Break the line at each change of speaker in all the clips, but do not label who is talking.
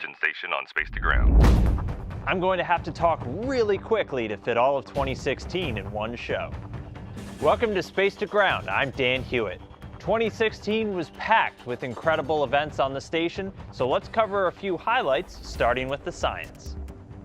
Houston station on Space to Ground.
I'm going to have to talk really quickly to fit all of 2016 in one show. Welcome to Space to Ground. I'm Dan Hewitt. 2016 was packed with incredible events on the station, so let's cover a few highlights, starting with the science.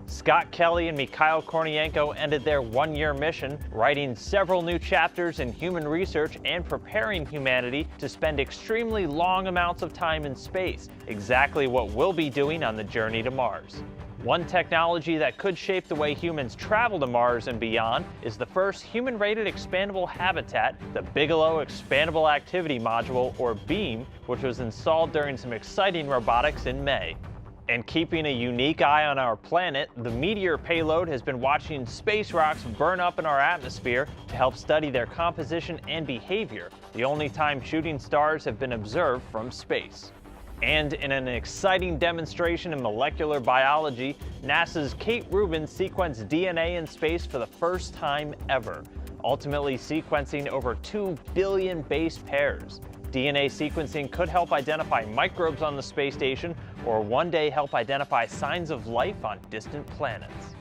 Scott Kelly and Mikhail Kornienko ended their one-year mission, writing several new chapters in human research and preparing humanity to spend extremely long amounts of time in space, exactly what we'll be doing on the journey to Mars. One technology that could shape the way humans travel to Mars and beyond is the first human-rated expandable habitat, the Bigelow Expandable Activity Module, or BEAM, which was installed during some exciting robotics in May. And keeping a unique eye on our planet, the Meteor payload has been watching space rocks burn up in our atmosphere to help study their composition and behavior, the only time shooting stars have been observed from space. And in an exciting demonstration in molecular biology, NASA's Kate Rubin sequenced DNA in space for the first time ever, ultimately sequencing over 2 billion base pairs. DNA sequencing could help identify microbes on the space station, or one day help identify signs of life on distant planets.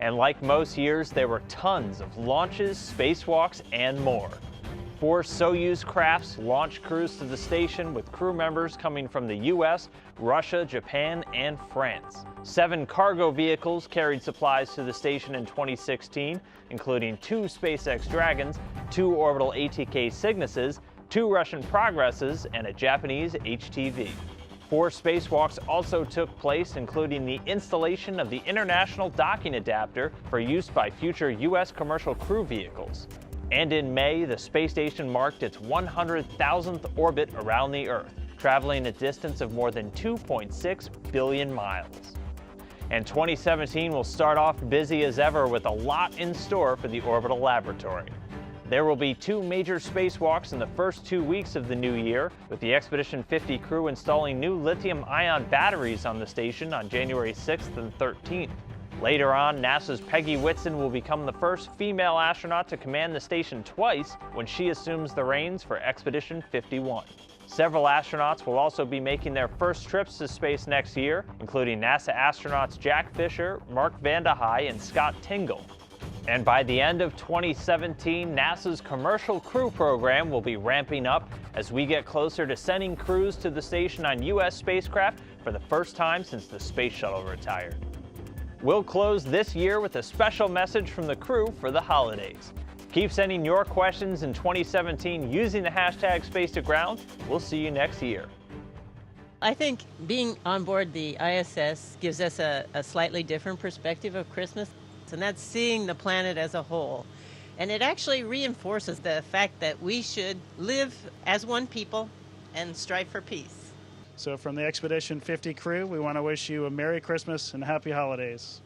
And like most years, there were tons of launches, spacewalks, and more. 4 Soyuz crafts launched crews to the station, with crew members coming from the US, Russia, Japan, and France. 7 cargo vehicles carried supplies to the station in 2016, including 2 SpaceX Dragons, 2 orbital ATK Cygnuses, 2 Russian Progresses, and a Japanese HTV. 4 spacewalks also took place, including the installation of the International Docking Adapter for use by future US commercial crew vehicles. And in May, the space station marked its 100,000th orbit around the Earth, traveling a distance of more than 2.6 billion miles. And 2017 will start off busy as ever, with a lot in store for the Orbital Laboratory. There will be 2 major spacewalks in the first 2 weeks of the new year, with the Expedition 50 crew installing new lithium-ion batteries on the station on January 6th and 13th. Later on, NASA's Peggy Whitson will become the first female astronaut to command the station twice when she assumes the reins for Expedition 51. Several astronauts will also be making their first trips to space next year, including NASA astronauts Jack Fisher, Mark Vande Hei, and Scott Tingle. And by the end of 2017, NASA's Commercial Crew Program will be ramping up as we get closer to sending crews to the station on US spacecraft for the first time since the Space Shuttle retired. We'll close this year with a special message from the crew for the holidays. Keep sending your questions in 2017 using the hashtag #SpaceToGround. We'll see you next year.
I think being on board the ISS gives us a slightly different perspective of Christmas, and that's seeing the planet as a whole. And it actually reinforces the fact that we should live as one people and strive for peace.
So from the Expedition 50 crew, we want to wish you a Merry Christmas and Happy Holidays.